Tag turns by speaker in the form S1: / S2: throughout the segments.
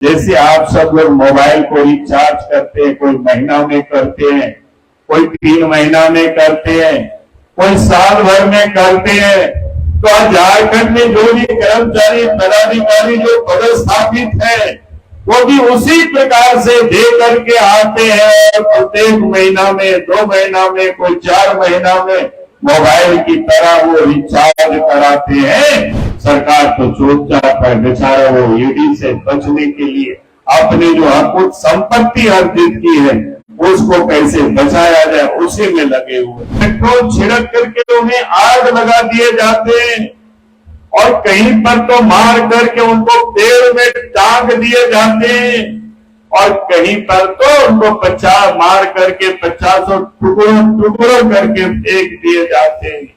S1: जैसे आप सब लोग मोबाइल को रिचार्ज करते हैं, कोई महीना में करते हैं, कोई 3 महीना में करते हैं, कोई साल भर में करते हैं। तो आज झारखंड में जो भी कर्मचारी पदाधिकारी जो पदस्थापित है वो भी उसी प्रकार से दे करके आते हैं। प्रत्येक महीना में, 2 महीना में, कोई 4 महीना में मोबाइल की तरह वो रिचार्ज कराते हैं। सरकार तो चुपचाप है, बेचारा वो ईडी से बचने के लिए अपनी जो कुछ संपत्ति अर्जित की है उसको कैसे बचाया जाए उसी में लगे हुए। पेट्रोल छिड़क करके उन्हें आग लगा दिए जाते हैं और कहीं पर तो मार करके उनको पेड़ में टांग दिए जाते हैं और कहीं पर तो उनको 50 मार करके 50 टुकड़ों करके फेंक दिए जाते हैं।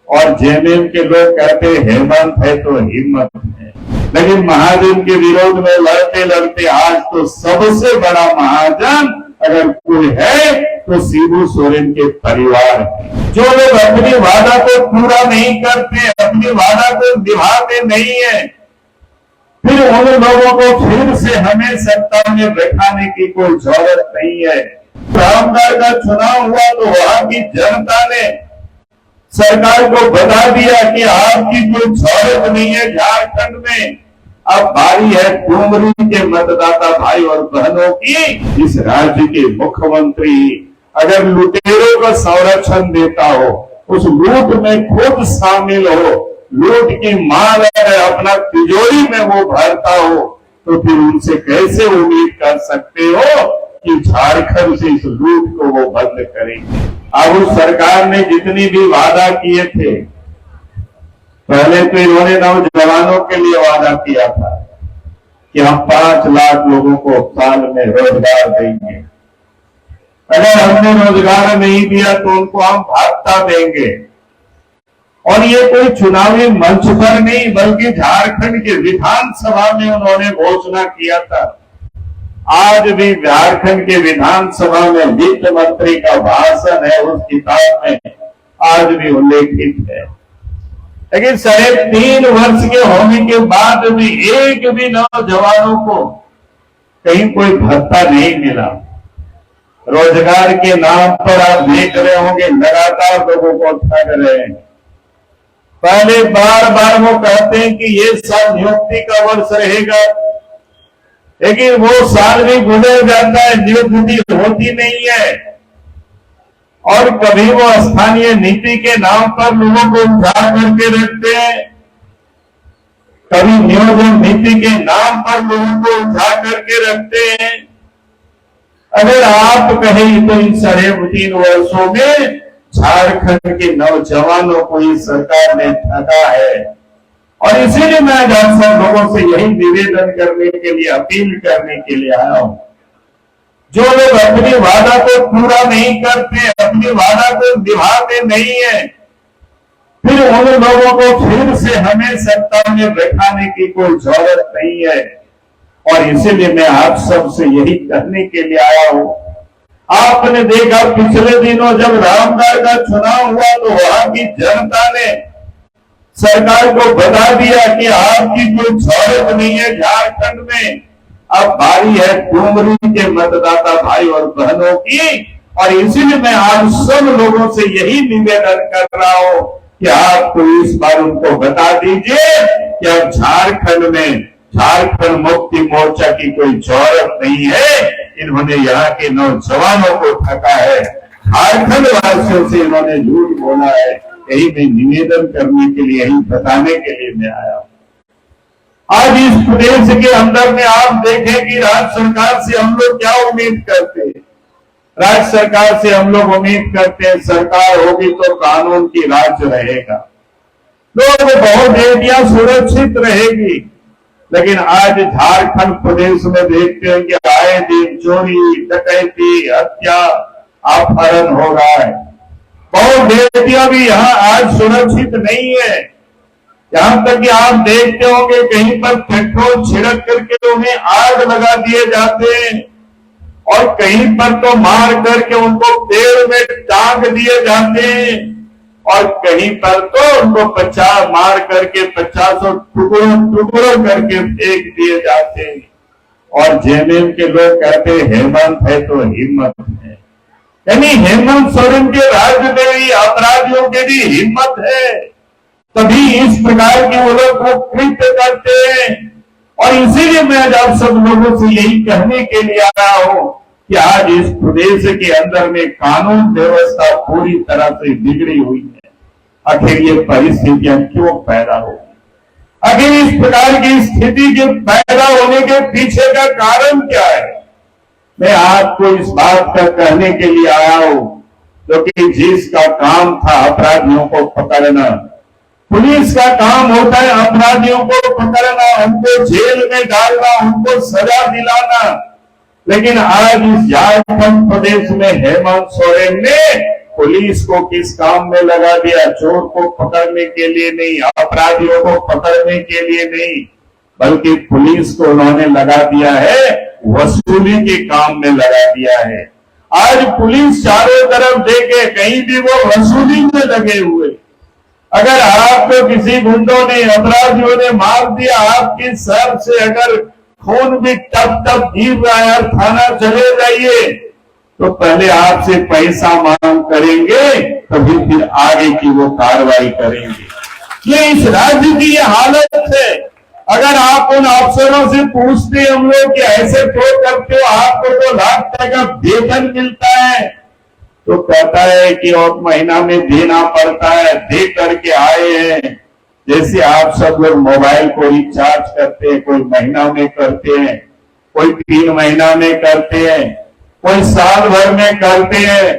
S1: और जेएमएम के लोग कहते हैं हेमंत है तो हिम्मत है, लेकिन महाजन के विरोध में लड़ते लड़ते आज तो सबसे बड़ा महाजन अगर कोई है तो शिबू सोरेन के परिवार है। जो लोग अपनी वादा को पूरा नहीं करते, अपनी वादा को निभाते नहीं है, फिर उन लोगों को फिर से हमें सत्ता में बैठाने की कोई जरूरत नहीं है। रामगढ़ का चुनाव हुआ तो वहां की जनता ने सरकार को बता दिया कि आपकी कोई जरूरत नहीं है झारखंड में। अब बारी है डूमरी के मतदाता भाई और बहनों की। इस राज्य के मुख्यमंत्री अगर लुटेरों का संरक्षण देता हो, उस लूट में खुद शामिल हो, लूट की माल अगर अपना तिजोरी में वो भरता हो, तो फिर उनसे कैसे उम्मीद कर सकते हो कि झारखंड से इस लूट को वो बंद करेंगे। अब उस सरकार ने जितनी भी वादा किए थे, पहले तो इन्होंने नौजवानों के लिए वादा किया था कि हम 5 लाख लोगों को साल में रोजगार देंगे। अगर हमने रोजगार नहीं दिया तो उनको हम भत्ता देंगे। और ये कोई चुनावी मंच पर नहीं बल्कि झारखंड के विधानसभा में उन्होंने घोषणा किया था। आज भी झारखंड के विधानसभा में वित्त मंत्री का भाषण है, उस किताब में आज भी उल्लेखित है। लेकिन 3.5 वर्ष के होने के बाद भी एक भी नौजवानों को कहीं कोई भत्ता नहीं मिला। रोजगार के नाम पर आप देख रहे होंगे लगातार लोगों को ठग रहे हैं। पहले बार बार वो कहते हैं कि ये साल नियुक्ति का वर्ष रहेगा, लेकिन वो साल भी गुजर जाता है, नियुक्ति होती नहीं है। और कभी वो स्थानीय नीति के नाम पर लोगों को उठा करके रखते हैं, कभी नियोजन नीति के नाम पर लोगों को उठा करके रखते हैं। अगर आप कहें तो इन 3.5 वर्षों में झारखंड के नौजवानों को इस सरकार ने ठगा है। और इसीलिए मैं आप सब लोगों से यही निवेदन करने के लिए, अपील करने के लिए आया हूं। जो लोग अपनी वादा को पूरा नहीं करते, अपनी वादा को निभाते नहीं है, फिर उन लोगों को फिर से हमें सत्ता में बैठाने की कोई जरूरत नहीं है। और इसीलिए मैं आप सब से यही कहने के लिए आया हूं। आपने देखा पिछले दिनों जब रामगढ़ का चुनाव हुआ तो वहां की जनता ने सरकार को बता दिया कि आपकी कोई जरूरत नहीं है झारखंड में। अब बारी है डूमरी के मतदाता भाई और बहनों की। और इसीलिए मैं आप सब लोगों से यही निवेदन कर रहा हूं कि आप तो इस बार उनको बता दीजिए कि अब झारखंड में झारखंड मुक्ति मोर्चा की कोई जरूरत नहीं है। इन्होंने यहाँ के नौजवानों को ठगा है, झारखंड वासियों से इन्होंने झूठ बोला है। यही मैं निवेदन करने के लिए, यही बताने के लिए मैं आया हूं। आज इस प्रदेश के अंदर में आप देखें कि राज्य सरकार से हम लोग क्या उम्मीद करते हैं। राज्य सरकार से हम लोग उम्मीद करते हैं सरकार होगी तो कानून की राज रहेगा, लोग बहुत बेटियां सुरक्षित रहेगी। लेकिन आज झारखंड प्रदेश में देखते हैं कि आए दिन चोरी, डकैती, हत्या, अपहरण हो रहा है। बहुत बेटियां भी यहाँ आज सुरक्षित नहीं है। यहां तक कि आप देखते होंगे कहीं पर पेट्रोल छिड़क करके उन्हें आग लगा दिए जाते हैं और कहीं पर तो मार करके उनको पेड़ में टांग दिए जाते हैं और कहीं पर तो उनको 50 मार करके 50 टुकड़ों करके फेंक दिए जाते हैं। और जेएमएम के लोग कहते हेमंत है तो हिम्मत है। यानी हेमंत सोरेन के राज्य में भी अपराधियों के भी हिम्मत है, तभी इस प्रकार के वो लोग को कृत्य करते हैं। और इसीलिए मैं आप सब लोगों से यही कहने के लिए आया हूं कि आज इस प्रदेश के अंदर में कानून व्यवस्था पूरी तरह से बिगड़ी हुई है। आखिर ये परिस्थितियां क्यों पैदा हो, आखिर इस प्रकार की स्थिति के पैदा होने के पीछे का कारण क्या है? मैं आपको इस बात का कहने के लिए आया हूं, क्योंकि जिसका काम था अपराधियों को पकड़ना, पुलिस का काम होता है अपराधियों को पकड़ना, उनको जेल में डालना, उनको सजा दिलाना। लेकिन आज इस झारखंड प्रदेश में हेमंत सोरेन ने पुलिस को किस काम में लगा दिया? चोर को पकड़ने के लिए नहीं, अपराधियों को पकड़ने के लिए नहीं, बल्कि पुलिस को उन्होंने लगा दिया है वसूली के काम में लगा दिया है। आज पुलिस चारों तरफ देखे कहीं भी वो वसूली में लगे हुए। अगर आपको किसी गुंडों ने, अपराधियों ने मार दिया, आपकी सर से अगर खून भी टप टप गिर रहा है और थाना चले जाइए, तो पहले आपसे पैसा मांग करेंगे, तभी फिर आगे की वो कार्रवाई करेंगे। ये इस राज्य की ये हालत है। अगर आप उन अफसरों से पूछते हम लोग कि ऐसे क्यों करते हो, आपको तो लाख टका वेतन मिलता है, तो कहता है कि और महीना में देना पड़ता है, दे करके आए हैं। जैसे आप सब लोग मोबाइल को रिचार्ज करते हैं, कोई महीना में करते हैं, कोई 3 महीना में करते हैं, कोई साल भर में करते हैं।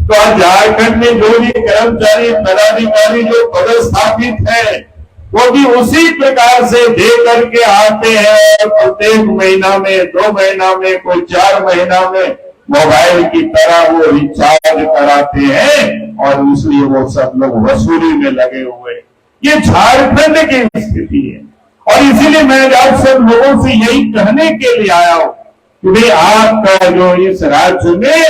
S1: तो आज झारखंड में जो भी कर्मचारी पदाधिकारी जो पदस्थापित है, वो भी उसी प्रकार से दे करके आते हैं। प्रत्येक महीना में, 2 महीना में, कोई 4 महीना में मोबाइल की तरह वो रिचार्ज कराते हैं और इसलिए वो सब लोग वसूली में लगे हुए। ये झारखंड की स्थिति है और इसीलिए मैं आप सब लोगों से यही कहने के लिए आया हूं कि भाई आपका जो इस राज्य में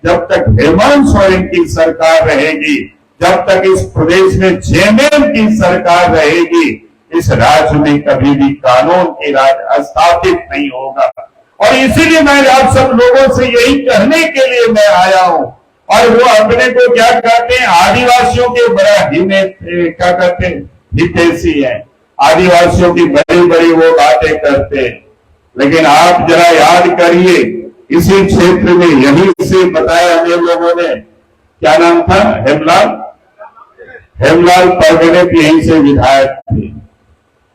S1: जब तक हेमंत सोरेन की सरकार रहेगी, जब तक इस प्रदेश में जेएमएम की सरकार रहेगी, इस राज्य में कभी भी कानून की राज स्थापित नहीं होगा। और इसीलिए मैं आप सब लोगों से यही कहने के लिए मैं आया हूं। और वो अपने को क्या कहते हैं, आदिवासियों के बड़ा क्या कहते हैं, हितैषी है, आदिवासियों की बड़ी बड़ी वो बातें करते हैं। लेकिन आप जरा याद करिए, इसी क्षेत्र में यही से बताया हमें लोगों ने, क्या नाम था, हेमलाल परगनेत यहीं से विधायक थे।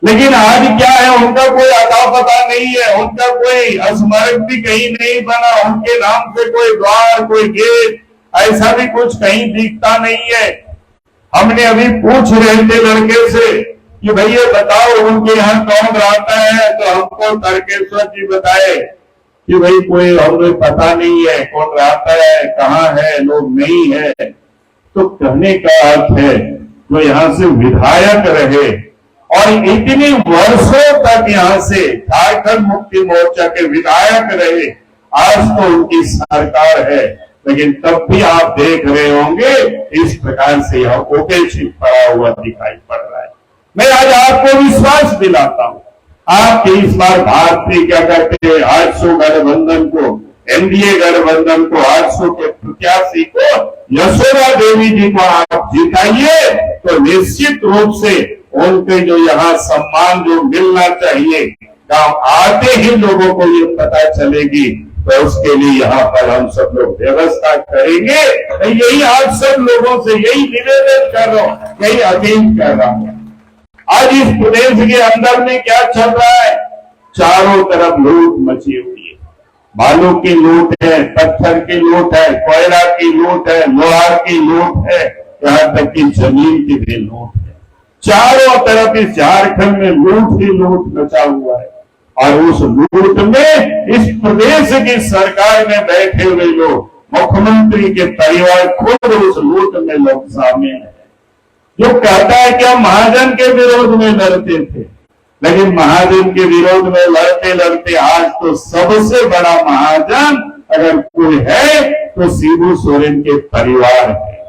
S1: लेकिन आज क्या है, उनका कोई अता पता नहीं है, उनका कोई स्मारक भी कहीं नहीं बना, उनके नाम से कोई द्वार, कोई गेट, ऐसा भी कुछ कहीं दिखता नहीं है। हमने अभी पूछ रहे थे लड़के से कि भैया बताओ उनके यहाँ कौन रहता है, तो हमको तारकेश्वर जी बताए कि भाई कोई हमें पता नहीं है कौन रहता है, कहाँ है, लोग नहीं है। तो कहने का अर्थ है जो यहाँ से विधायक रहे और इतने वर्षों तक यहाँ से झारखंड मुक्ति मोर्चा के विधायक रहे, आज तो उनकी सरकार है, लेकिन तब भी आप देख रहे होंगे इस प्रकार से यह उपेक्षित पड़ा हुआ दिखाई पड़ रहा है। मैं आज आपको विश्वास दिलाता हूं, आपके इस बार भारतीय क्या कहते हैं, 800 गठबंधन को, एनडीए गठबंधन को, 800 के प्रत्याशी को, यशोदा देवी जी को आप जिताइए, तो निश्चित रूप से उनके जो यहाँ सम्मान जो मिलना चाहिए, गांव आते ही लोगों को ये पता चलेगी, तो उसके लिए यहाँ पर हम सब लोग व्यवस्था करेंगे। यही आप सब लोगों से यही निवेदन कर रहा हूँ, यही अपील कर रहा हूँ। आज इस प्रदेश के अंदर में क्या चल रहा है, चारों तरफ लूट मची हुई है। बालू की लूट है, पत्थर की लूट है, कोयला की लूट है, लोहार की लूट है, यहाँ तक कि जमीन की भी लूट है। चारों तरफ इस झारखंड में लूट ही लूट मचा हुआ है और उस लूट में इस प्रदेश की सरकार में बैठे हुए लोग, मुख्यमंत्री के परिवार खुद उस लूट में लोग शामिल हैं। जो कहता है कि हम महाजन के विरोध में लड़ते थे, लेकिन महाजन के विरोध में लड़ते लड़ते आज तो सबसे बड़ा महाजन अगर कोई है तो शिबू सोरेन के परिवार है।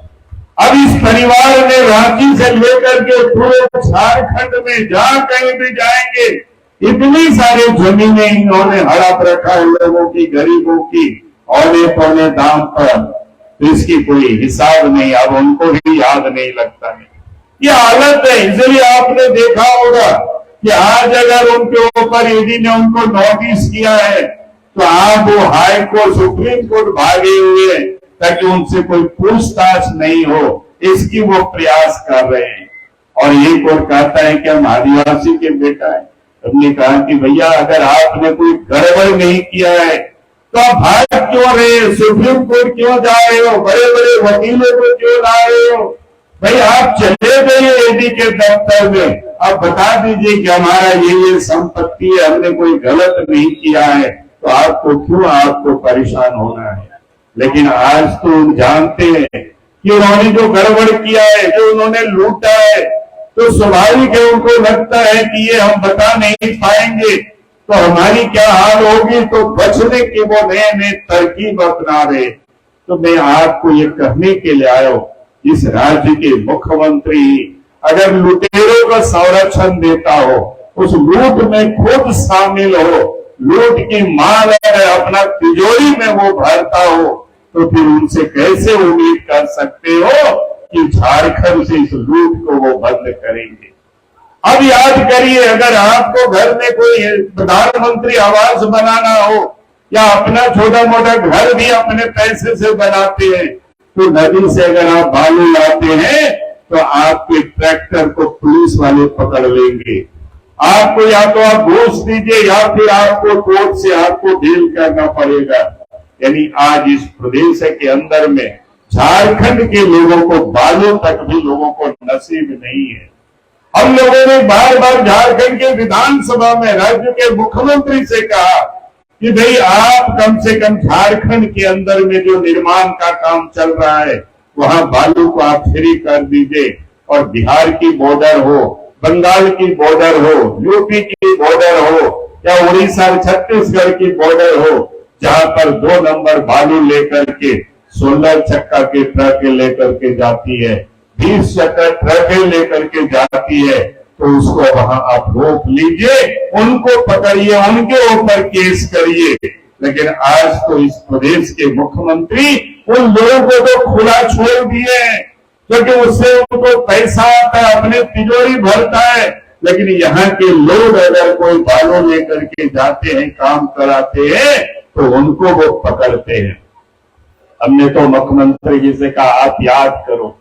S1: अब इस परिवार ने रांची से लेकर के पूरे झारखंड में जहां कहीं भी जाएंगे, इतनी सारी जमीनें इन्होंने हड़प रखा है लोगों की, गरीबों की, औने पौने दाम पर, तो इसकी कोई हिसाब नहीं, अब उनको भी याद नहीं लगता है। ये हालत है। इसलिए आपने देखा होगा कि आज अगर उनके ऊपर ईडी ने उनको नोटिस किया है तो आप वो हाई कोर्ट, सुप्रीम कोर्ट भागे हुए ताकि उनसे कोई पूछताछ नहीं हो, इसकी वो प्रयास कर रहे हैं। और ये कोर्ट कहता है कि हम आदिवासी के बेटा है। हमने कहा कि भैया अगर आपने कोई गड़बड़ नहीं किया है तो आप भाग क्यों रहे, सुप्रीम कोर्ट क्यों जा रहे हो, बड़े बड़े वकीलों को क्यों ला रहे हो? भाई आप चले गए ईडी के दफ्तर में, आप बता दीजिए कि हमारा ये संपत्ति है, हमने कोई गलत नहीं किया है, तो आपको क्यों आपको परेशान होना है? लेकिन आज तो जानते हैं कि उन्होंने जो गड़बड़ किया है, जो उन्होंने लूटा है, तो स्वाभाविक है उनको लगता है कि ये हम बता नहीं पाएंगे तो हमारी क्या हाल होगी, तो बचने की वो नए नए तरकीब अपना रहे। तो मैं आपको ये कहने के लिए आया हूं, इस राज्य के मुख्यमंत्री अगर लुटेरों का संरक्षण देता हो, उस लूट में खुद शामिल हो, लूट की माल अगर अपना तिजोरी में वो भरता हो, तो फिर उनसे कैसे उम्मीद कर सकते हो कि झारखंड से इस लूट को वो बंद करेंगे? अब याद करिए, अगर आपको घर में कोई प्रधानमंत्री आवास बनाना हो या अपना छोटा मोटा घर भी अपने पैसे से बनाते हैं, तो नदी से अगर आप बालू लाते हैं तो आपके ट्रैक्टर को पुलिस वाले पकड़ लेंगे। आपको या तो आप घूस दीजिए या फिर आपको कोर्ट से आपको डील करना पड़ेगा। यानी आज इस प्रदेश के अंदर में झारखंड के लोगों को बालू तक भी लोगों को नसीब नहीं है। हम लोगों ने बार बार झारखंड के विधानसभा में राज्य के मुख्यमंत्री से कहा कि भाई आप कम से कम झारखंड के अंदर में जो निर्माण का काम चल रहा है वहां बालू को आप फ्री कर दीजिए, और बिहार की बॉर्डर हो, बंगाल की बॉर्डर हो, यूपी की बॉर्डर हो या उड़ीसा छत्तीसगढ़ की बॉर्डर हो, जहां पर 2 नंबर बालू लेकर के 16 चक्का के ट्रक लेकर के जाती है, 20 चक्का ट्रकें लेकर के जाती है, तो उसको वहां आप रोक लीजिए, उनको पकड़िए, उनके ऊपर केस करिए। लेकिन आज तो इस प्रदेश के मुख्यमंत्री उन लोगों को तो खुला छोड़ दिए, क्योंकि उससे उनको पैसा आता है, अपने तिजोरी भरता है। लेकिन यहाँ के लोग अगर कोई बालू लेकर के जाते हैं, काम कराते हैं, तो उनको वो पकड़ते हैं। हमने तो मुख्यमंत्री जी से कहा आप याद करो,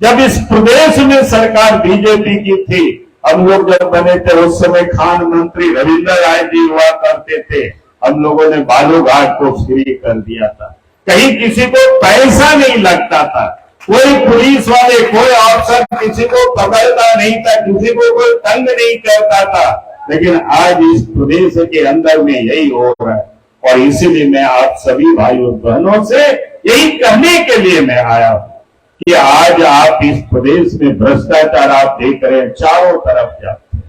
S1: जब इस प्रदेश में सरकार बीजेपी की थी, हम लोग जब बने थे उस समय खान मंत्री रविंद्र राय जी हुआ करते थे, हम लोगों ने बालू घाट को फ्री कर दिया था। कहीं किसी को पैसा नहीं लगता था, कोई पुलिस वाले, कोई अफसर किसी को पकड़ता नहीं था, किसी को कोई तंग नहीं करता था। लेकिन आज इस प्रदेश के अंदर में यही हो रहा है, और इसीलिए मैं आप सभी भाइयों बहनों से यही कहने के लिए मैं आया हूं कि आज आप इस प्रदेश में भ्रष्टाचार आप देख रहे हैं, चारों तरफ जाते हैं,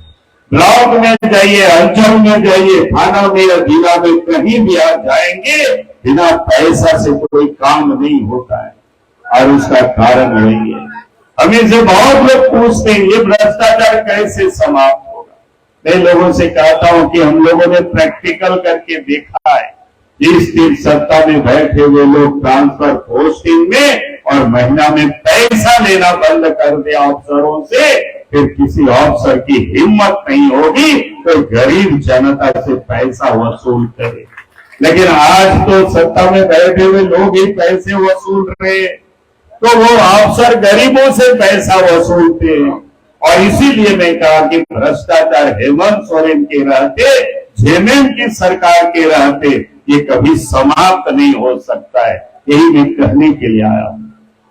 S1: ब्लॉक में जाइए, अंचल में जाइए, थाना में या जिला में, कहीं भी आप जाएंगे, बिना पैसा से कोई काम नहीं होता है। और उसका कारण यही है। हमें से बहुत लोग पूछते हैं ये भ्रष्टाचार कैसे समाप्त होगा। मैं लोगों से कहता हूं कि हम लोगों ने प्रैक्टिकल करके देखा है। जिस दिन सत्ता में बैठे हुए लोग ट्रांसफर पोस्टिंग में और महीना में पैसा लेना बंद कर दे अफसरों से, फिर किसी अफसर की हिम्मत नहीं होगी तो गरीब जनता से पैसा वसूल करे। लेकिन आज तो सत्ता में बैठे हुए लोग ही पैसे वसूल रहे, तो वो अफसर गरीबों से पैसा वसूलते हैं। और इसीलिए मैं कहा कि भ्रष्टाचार हेमंत सोरेन के रहते, जेएमएम की सरकार के रहते ये कभी समाप्त नहीं हो सकता है। यही मैं कहने के लिए आया हूं।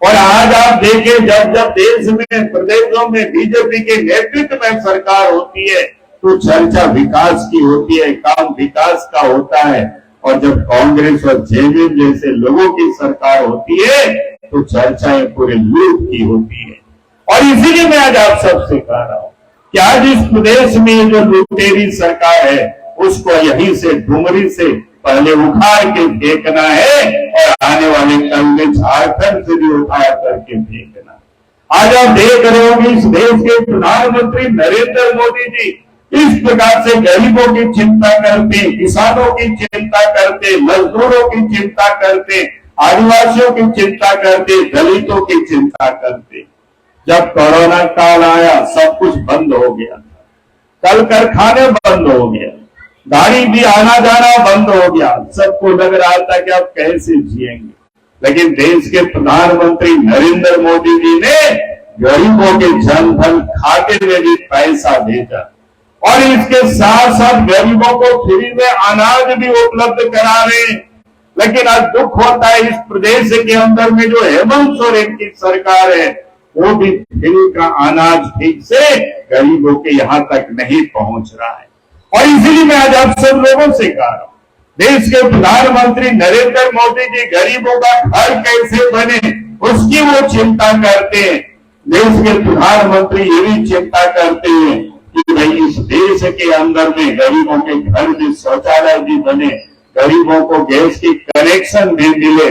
S1: और आज आप देखें, जब जब देश में, प्रदेशों में बीजेपी के नेतृत्व में सरकार होती है तो चर्चा विकास की होती है, काम विकास का होता है। और जब कांग्रेस और जेएमएम जैसे लोगों की सरकार होती है तो चर्चाएं पूरे लूट की होती है। और इसीलिए मैं आज आप सबसे कह रहा हूं कि आज इस प्रदेश में जो लुटेरी सरकार है उसको यहीं से, डुमरी से पहले उखाड़ के फेंकना है, और आने वाले कल में झारखंड से भी उखाड़ करके फेंकना। आज आप देख रहे होंगे इस देश के प्रधानमंत्री नरेंद्र मोदी जी इस प्रकार से गरीबों की चिंता करते, किसानों की चिंता करते, मजदूरों की चिंता करते, आदिवासियों की चिंता करते, दलितों की चिंता करते। जब कोरोना काल आया सब कुछ बंद हो गया, कल कारखाने बंद हो गया, गाड़ी भी आना जाना बंद हो गया, सबको लग रहा था कि अब कैसे जिएंगे। लेकिन देश के प्रधानमंत्री नरेंद्र मोदी जी ने गरीबों के जन धन खाते में भी पैसा भेजा और इसके साथ साथ गरीबों को फ्री में अनाज भी उपलब्ध करा रहे। लेकिन आज दुख होता है इस प्रदेश के अंदर में जो हेमंत सोरेन की सरकार है वो भी फ्री का अनाज ठीक से गरीबों के यहां तक नहीं पहुंच रहा है। और इसीलिए मैं आज आप सब लोगों से कह रहा हूं, देश के प्रधानमंत्री नरेंद्र मोदी जी गरीबों का घर कैसे बने उसकी वो चिंता करते हैं। देश के प्रधानमंत्री ये भी चिंता करते हैं कि भाई इस देश के अंदर में गरीबों के घर में शौचालय भी बने, गरीबों को गैस की कनेक्शन भी मिले।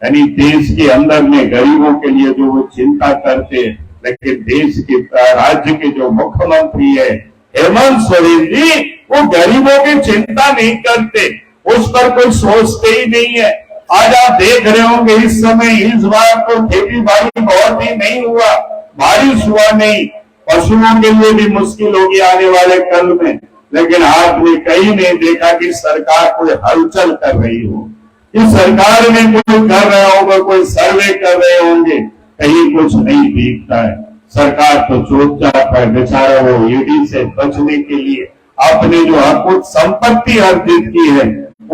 S1: यानी देश के अंदर में गरीबों के लिए जो वो चिंता करते, लेकिन देश के राज्य के जो मुख्यमंत्री है हेमंत सोरेन जी वो गरीबों की चिंता नहीं करते, उस पर कोई सोचते ही नहीं है। आज आप देख रहे होंगे इस समय इस बार तो खेती बाड़ी बहुत ही नहीं हुआ, बारिश हुआ नहीं, पशुओं के लिए भी मुश्किल होगी आने वाले कल में। लेकिन आपने कहीं नहीं देखा कि सरकार कोई हलचल कर रही हो, इस सरकार में कोई कर रहा होगा, कोई सर्वे कर रहे होंगे, कहीं कुछ नहीं दिखता है। सरकार तो चुपचाप है, बेचारा वो ईडी से बचने के लिए अपने जो अकुत संपत्ति अर्जित की है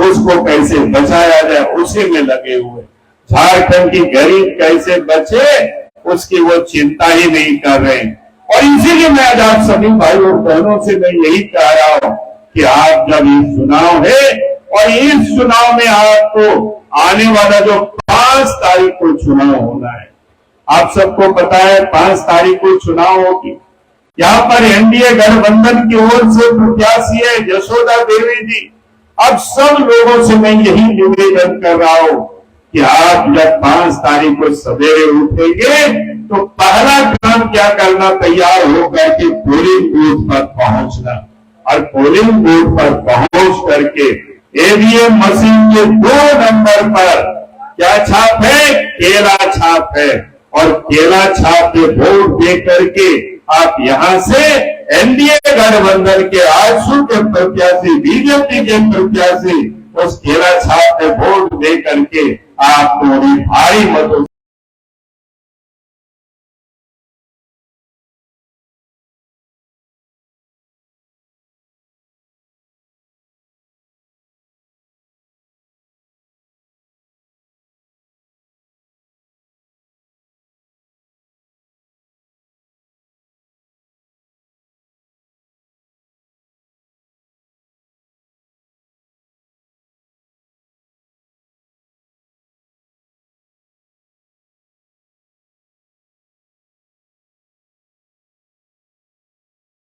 S1: उसको कैसे बचाया जाए उसी में लगे हुए। झारखंड की गरीब कैसे बचे उसकी वो चिंता ही नहीं कर रहे। और इसीलिए मैं आज आप सभी भाई और बहनों से मैं यही कह रहा हूं कि आप जब ये चुनाव है और इस चुनाव में आपको आने वाला जो 5 तारीख को चुनाव होना है, आप सबको पता है 5 तारीख को चुनाव होगी। यहाँ पर एनडीए गठबंधन की ओर से प्रत्याशी है यशोदा देवी जी। अब सब लोगों से मैं यही निवेदन कर रहा हूं कि आप जब 5 तारीख को सवेरे उठेंगे तो पहला काम क्या करना, तैयार होकर के पोलिंग बूथ पर पहुंचना और पोलिंग बूथ पर पहुंच करके ईवीएम मशीन के 2 नंबर पर क्या छाप है, केला छाप है, और केला छाप पे वोट दे करके आप यहां से एनडीए गठबंधन के आजसू के प्रत्याशी, बीजेपी के प्रत्याशी उस केला छाप पे वोट दे करके आपको भारी मतों